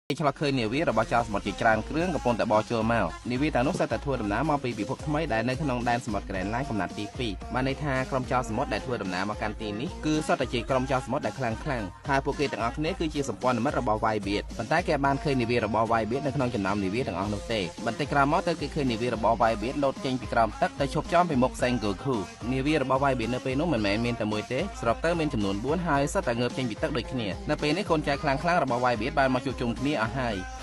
ឆ្លខើនាវារបស់ចៅសមុទ្រជាច្រើនគ្រឿងកំពុងតែបោះចូលមកនាវាទាំងនោះសិតតែធ្វើដំណើរមកពីពិភពថ្មីដែលនៅក្នុងដែនសមុទ្រ Greenland កំណត់ទី2បានន័យថាក្រុមចៅសមុទ្រដែលធ្វើដំណើរមកកាន់ទីនេះគឺសុទ្ធតែជាក្រុមចៅសមុទ្រដែលខ្លាំងហើយពួកគេទាំងអស់គ្នាគឺជាសម្ព័ន្ធមិត្តរបស់ Whitebeard ប៉ុន្តែគេបានឃើញនាវារបស់ Whitebeard នៅក្នុងចំណោមនាវាទាំងអស់នោះទេបន្តិចក្រោយមកទៅគេឃើញនាវារបស់ Whitebeard លោតចេញពីក្រោមទឹកទៅឈប់ចំពីមុខ Sengoku នាវារបស់ Whitebeard នៅពេលនោះមិនមែនមានតែមួយទេស្របទៅមានចំនួន4ហើយសុទ្ធតែងើបចេញពីទឹកដូចគ្នានៅពេលនេះកូនចៅខ្លាំងរបស់ Whitebeard បានមកជួបជុំគ្នាអស់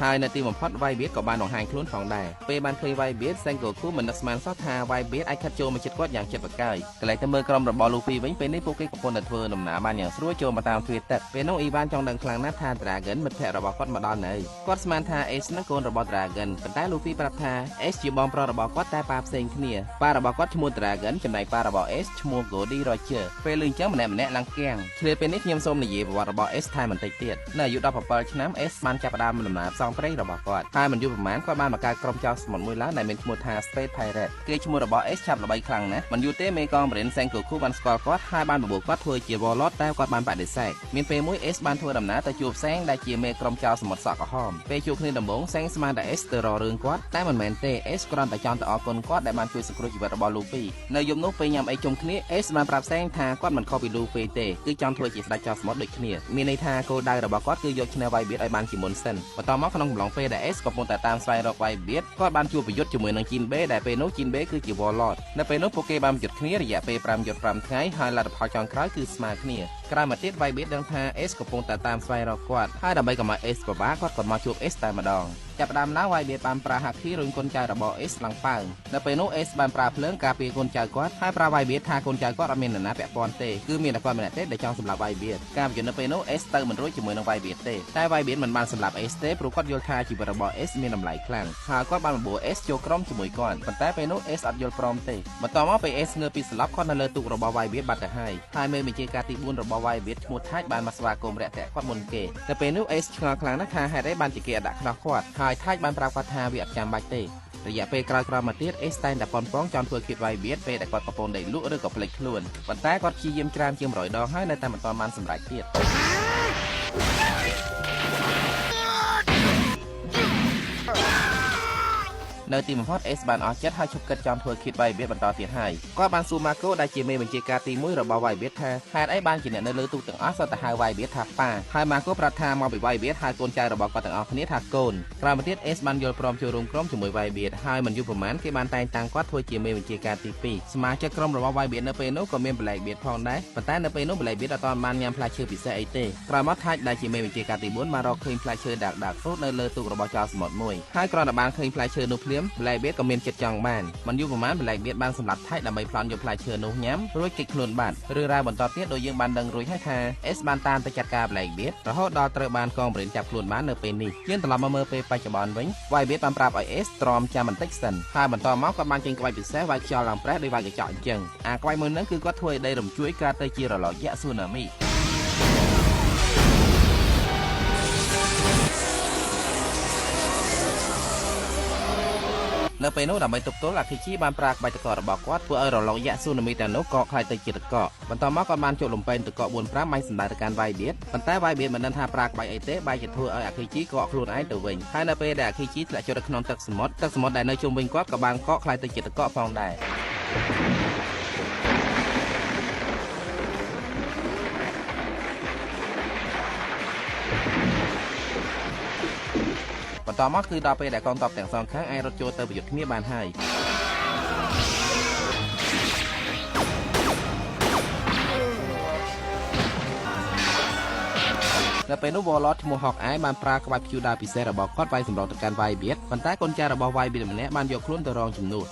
ហើយនៅទីបំផុត Whitebeard ក៏បានបង្ហាញខ្លួនផងដែរពេលបានឃើញ Whitebeard Sengoku មិននឹកស្មានសោះថា Whitebeard អាចខិតចូលមកជិតគាត់យ៉ាងជិតប្រកាយកន្លែងទៅមើលក្រុមរបស់ Luffy វិញពេលនេះពួកគេកំពុងតែធ្វើដំណើរបានយ៉ាងស្រួលចូលមកតាមទ្វារទឹកពេលនោះ Ivan ចង់ដឹងខ្លាំងណាស់ថា Dragon មិត្តភក្តិរបស់គាត់មកដល់នៅគាត់ស្មានថា Ace នឹងកូនរបស់ Dragon ប៉ុន្តែ Luffy ប្រាប់ថា Ace ជាបងប្រុសរបស់គាត់តែប៉ាផ្សេងគ្នាប៉ារបស់គាត់ឈ្មោះ Dragon ចំណែកប៉ារបស់ Ace ឈ្មោះ Goldie Roger ពេលលឺអញ្ចឹងម្នាក់ឡើងគាំងឆ្លៀតពេលនេះខ្ញុំសូមនិយាយប្រវត្តិរបស់ Ace ថែមបន្តិចទៀតនៅអាយុ17ឆ្នាំ Ace បានចាប់ផ្ដើមដំណើរផ្សងព្រេងរបស់គាត់ហើយមិនយូរប៉ុន្មានគាត់បានបង្កើតក្រុមចៅសមុទ្រមួយឡើងដែលមានឈ្មោះថា Space Pirate គេឈ្មោះរបស់ Ace ឆាប់ល្បីខ្លាំងណាស់មិនយូរទេមេកងបរិន Sengoku បានស្គាល់គាត់ហើយបានបបួលគាត់ធ្វើជា Warlord តែគាត់បានបដិសេធមានពេលមួយ Ace បានធ្វើដំណើរទៅជួប Sang ដែលជាមេក្រុមចៅសមុទ្រសក់ក្រហមពេលជួបគ្នាដំបូង Sang ស្មានតែ Ace ទៅរករឿងគាត់តែមិនមែនទេ Ace គ្រាន់តែចង់ទៅអរគុណគាត់ដែលបានជួយសង្គ្រោះជីវិតរបស់ Luffy នៅយប់នោះពេលញ៉ាំអីជុំគ្នា Ace បានប្រាប់ Sang ថាគាត់មិនខុសពី Luffy ទេគឺចង់ធ្វើជាស្ដេចចៅសមុទ្រដូចគ្នាមានន័យថាគោលដៅរបស់គាត់គឺយកឈ្នះ Whitebeard ឲ្យបានជាមុនសិនបន្ទាប់មកក្នុងកំឡុងពេលដែល Ace កំពុងតែតាមស្វែងរក Whitebeard គាត់បានជួបប្រយុទ្ធជាមួយនឹង Jinbei ដែលពេលនោះ Jinbei គឺជា Warlord នៅពេលនោះពួកគេបានប្រយុទ្ធគ្នារយៈពេល5យប់5ថ្ងៃហើយលទ្ធផលចុងក្រោយគឺស្មើគ្នាក្រោយមកទៀត Whitebeard ដឹងថា Ace កំពុងតែតាមស្វែងរកគាត់ហើយដើម្បីកុំឲ្យ Ace ពិបាកគាត់ក៏មកជួប Ace តែម្ដងចាប់ផ្ដើមឡើង Whitebeard បានប្រើ Haki រុញកូនចៅរបស់ Ace ឡើងប៉ើងនៅពេលនោះ Ace បានប្រើភ្លើងការពារកូនចៅគាត់ហើយប្រើ Whitebeard ថាកូនចៅគាត់អត់មាននរណាពាក់ព័ន្ធទេគឺមានតែគាត់ម្នាក់ទេដែលចង់សម្លាប់ Whitebeard ការប្រយុទ្ធនៅពេលនោះ Ace ទៅមិនរួចជាមួយនឹង Whitebeard ទេតែ Whitebeard មិនបានសម្លាប់ Ace ទេព្រោះគាត់យល់ថាជីវិតរបស់ Ace មានតម្លៃខ្លាំងហើយគាត់បានបបួល Ace ចូលក្រុមជាមួយគាត់ប៉ុន្តែពេលនោះ Ace អត់យល់ព្រមទេបន្ទាប់មកពេល Ace ងើបពីស្លាប់គាត់នៅលើទូករបស់ Whitebeard បាត់ទៅហើយមេបញ្ជាការទី4របស់ Whitebeard ឈ្មោះ Tight បានមកស្វាគមន៍រាក់ទាក់គាត់មុនគេតែពេលនោះ Ace ឆ្ងល់ខ្លាំងណាស់ថាហេតុអីបានជាគេអត់ដាក់ខ្នោះគាត់ហើយ Tight បានប្រាប់គាត់ថាវាអត់ចាំបាច់ទេរយៈពេលក្រោយៗមកទៀត Ace តែងតែប៉ុនប៉ងចង់ធ្វើគៀប Whitebeard ពេលដែលគាត់កំពុងដេកលក់ឬក៏ភ្លេចខ្លួនប៉ុន្តែគាត់ព្យាយាមច្រើនជាង100ដងហើយនៅតែមិនទាន់បានសម្រេចទៀតនៅទីបំផុត Ace បានអស់ចិត្តហើយឈប់គិតចង់ធ្វើគៀប Whitebeard បន្តទៀតហើយគាត់បានសួរ Marco ដែលជាមេបញ្ជាការទី1របស់ Whitebeard ថាហេតុអីបានជាអ្នកនៅលើទូកទាំងអស់សុទ្ធតែហៅ Whitebeard ថាប៉ាហើយ Marco ប្រាប់ថាមកពី Whitebeard ហៅកូនចៅរបស់គាត់ទាំងអស់គ្នាថាកូនក្រោយមកទៀត Ace បានយល់ព្រមចូលរួមក្រុមជាមួយ Whitebeard ហើយមិនយូរប៉ុន្មានគេបានតែងតាំងគាត់ធ្វើជាមេបញ្ជាការទី2សមាជិកក្រុមរបស់ Whitebeard នៅពេលនោះក៏មាន Blackbeard ផងដែរប៉ុន្តែនៅពេលនោះ Blackbeard អត់ទាន់បានញ៉ាំផ្លែឈើពិសេសអីទេក្រោយមក Tight ដែលជាមេបញ្ជាការទី4បានរកឃើញផ្លែឈើ Dark Fruit នៅលើទូករបស់ចៅសមុទ្រមួយហើយគ្រាន់តែបានឃើញផ្លែឈើនោះភ្លាម Blackbeard ក៏មានចិត្តចង់បានមិនយូរប៉ុន្មាន Blackbeard បានសម្លាប់ Tight ដើម្បីប្លន់យកផ្លែឈើនោះញ៉ាំរួចគេចខ្លួនបាត់រឿងរ៉ាវបន្តទៀតដោយយើងបានដឹងរួចហើយថា Ace បានតាមទៅចាត់ការ Blackbeard រហូតដល់ត្រូវបានកងបរិញ្ញាចាប់ខ្លួនបាននៅពេលនេះយើងត្រឡប់មកមើលពេលបច្ចុប្បន្នវិញ Whitebeard បានប្រាប់ឲ្យ Ace ទ្រាំចាំបន្តិចសិនហើយបន្តមកគាត់បានចេញក្បាច់ពិសេសវាយខ្យល់ឡើងប្រេះដោយវាយកញ្ចក់អញ្ចឹងក្បាច់មួយហ្នឹងគឺគាត់ធ្វើឲ្យដីរំជួយកើតទៅជារលកយក្ស Tsunamiនៅពេលនោះដើម្បីទប់ទល់ Akechi បានប្រើក្បាច់តករបស់គាត់ធ្វើឲ្យរលកយក្ស Tsunami ទាំងនោះកកខ្លាយទៅជាតកបន្ទាប់មកគាត់បានចូលលំពេងតក4-5បាញ់សម្ដៅទៅកាន់ Whitebeard ប៉ុន្តែ Whitebeard មិនដឹងថាប្រើក្បាច់អីទេបែរជាធ្វើឲ្យ Akechi កកខ្លួនឯងទៅវិញហើយនៅពេលដែល Akechi ធ្លាក់ចូលទៅក្នុងទឹកសមុទ្រដែលនៅជុំវិញគាត់ក៏បានកកខ្លាយទៅជាតកផងដែរបន្តមកគឺដល់ពេលដែលកងទ័ពទាំងសងខាងអាចរត់ចូលទៅប្រយុទ្ធគ្នាបានហើយនៅពេលនោះ Warlord ឈ្មោះ Hawkeye បានប្រើក្បាច់ព្យូដាពិសេសរបស់គាត់វាយសម្រុងទៅកាន់ Whitebeard ប៉ុន្តែកូនចៅរបស់ Whitebeard ម្នាក់បានយកខ្លួនទៅរងជំនួស